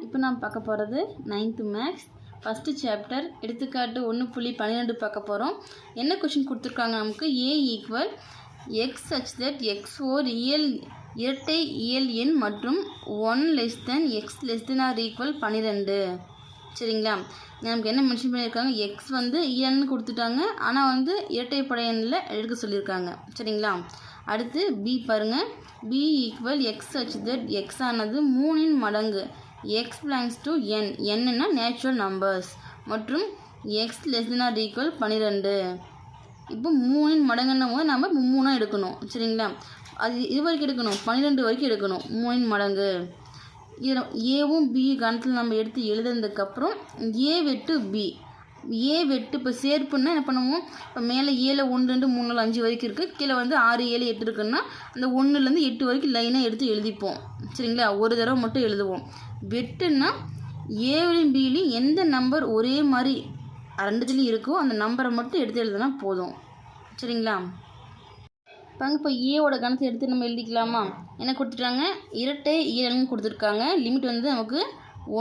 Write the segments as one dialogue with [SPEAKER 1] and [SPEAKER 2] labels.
[SPEAKER 1] இப்போ நாம் பார்க்க போகிறது 9th மேக்ஸ் ஃபஸ்ட்டு சாப்டர் எடுத்துக்காட்டு 1.12 பார்க்க போகிறோம். என்ன கொஷின் கொடுத்துருக்காங்க நமக்கு, a equal x such that x or இரட்டை இயல் எண் மற்றும் 1 less than x less than or equal 12. சரிங்களா, நமக்கு என்ன மென்ஷன் பண்ணியிருக்காங்க, எக்ஸ் வந்து இயல்னு கொடுத்துட்டாங்க, ஆனால் வந்து இரட்டைப்படை எண்ணில் எடுக்க சொல்லியிருக்காங்க. சரிங்களா, அடுத்து பி பாருங்கள், b equal x such that x ஆனது 3 மடங்கு எக்ஸ் பிலாங்ஸ் டு என், என்னன்னா நேச்சுரல் நம்பர்ஸ், மற்றும் x less than or equal 12. இப்போ 3 மடங்குன்னும் போது நம்ம 3 எடுக்கணும். சரிங்களா, அது இது வரைக்கும் எடுக்கணும், 12 வரைக்கும் எடுக்கணும். 3 மடங்கு ஏவும் பி கணத்தில் நம்ம எடுத்து எழுதுனதுக்கப்புறம் ஏ வெட்டு பி, ஏ வெட்டு இப்போ சேர்ப்புன்னா என்ன பண்ணுவோம், இப்போ மேலே 7 1 2 3 4 5 வரைக்கும் இருக்குது, கீழே வந்து 6 7 8 இருக்குன்னா அந்த 1லேருந்து 8 வரைக்கும் லைனாக எடுத்து எழுதிப்போம். சரிங்களா, ஒரு தடவை மட்டும் எழுதுவோம். வெட்டுன்னா ஏவிலையும் பிலையும் எந்த நம்பர் ஒரே மாதிரி ரெண்டுத்துலேயும் இருக்கோ அந்த நம்பரை மட்டும் எடுத்து எழுதுனா போதும். சரிங்களா, இப்போ ஏவோட கணத்தை எடுத்து நம்ம எழுதிக்கலாமா. என்ன கொடுத்துட்டாங்க, இரட்டை இயல்னு கொடுத்துருக்காங்க. லிமிட் வந்து நமக்கு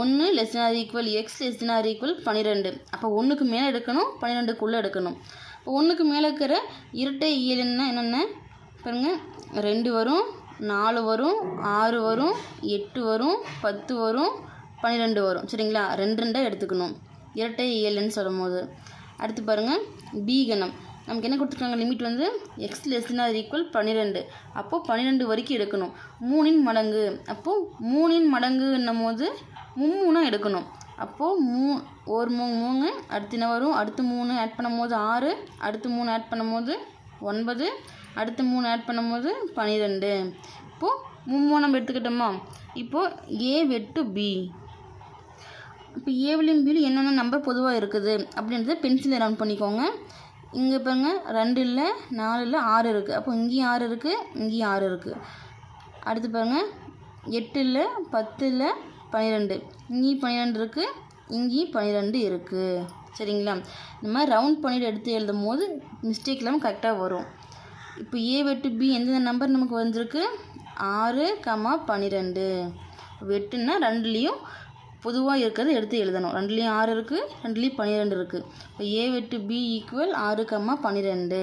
[SPEAKER 1] 1 less than or equal x less than or equal 12. அப்போ 1க்கு மேலே எடுக்கணும், 12க்குள்ளே எடுக்கணும். இப்போ 1க்கு மேலே இருக்கிற இரட்டை இயல்னா என்னென்ன பாருங்கள், 2 வரும், 4 வரும், 6 வரும், 8 வரும், 10 வரும், 12 வரும். சரிங்களா, 2 2 எடுத்துக்கணும் இரட்டை இயல்னு சொல்லும் போது. அடுத்து பாருங்கள், பி கணம் நமக்கு என்ன கொடுத்துருக்காங்க, லிமிட் வந்து x less than or equal 12. அப்போது 12 வரைக்கும் எடுக்கணும். 3 மடங்கு, அப்போது 3 மடங்குன்னும் போது 3 எடுக்கணும். அப்போது ஒரு 3 அடுத்து என்ன வரும், அடுத்து 3 ஆட் பண்ணும் போது 6, அடுத்து 3 ஆட் பண்ணும் போது 9, அடுத்து 3 ஆட் பண்ணும் போது 12. இப்போது 3 நம்ம எடுத்துக்கிட்டோமா. இப்போது ஏ வெட்டு பி, இப்போ ஏவிலையும் பிலையும் என்னென்ன நம்பர் பொதுவாக இருக்குது அப்படின்றத பென்சிலில் ரவுண்ட் பண்ணிக்கோங்க. இங்கே பாருங்க 2 இல்லை 4 இல்லை 6 இருக்குது, அப்போ இங்கேயும் 6 இருக்குது, இங்கேயும் 6 இருக்குது. அடுத்து பாருங்கள் 8 இல்லை 10 இல்லை 12, இங்கேயும் 12 இருக்குது, இங்கேயும் 12 இருக்குது. சரிங்களா, இந்த மாதிரி ரவுண்ட் பண்ணிட்டு எடுத்து எழுதும் போது மிஸ்டேக் இல்லாமல் கரெக்டாக வரும். இப்போ ஏ வெட்டு பி எந்தெந்த நம்பர் நமக்கு வந்திருக்கு, 6, 12. வெட்டுன்னா 2லேயும் பொதுவாக இருக்கிறது எடுத்து எழுதணும். 2லேயும் 6 இருக்குது, 2லேயும் 12 இருக்குது. இப்போ ஏ வெட்டு பி ஈக்குவல் 6, 12.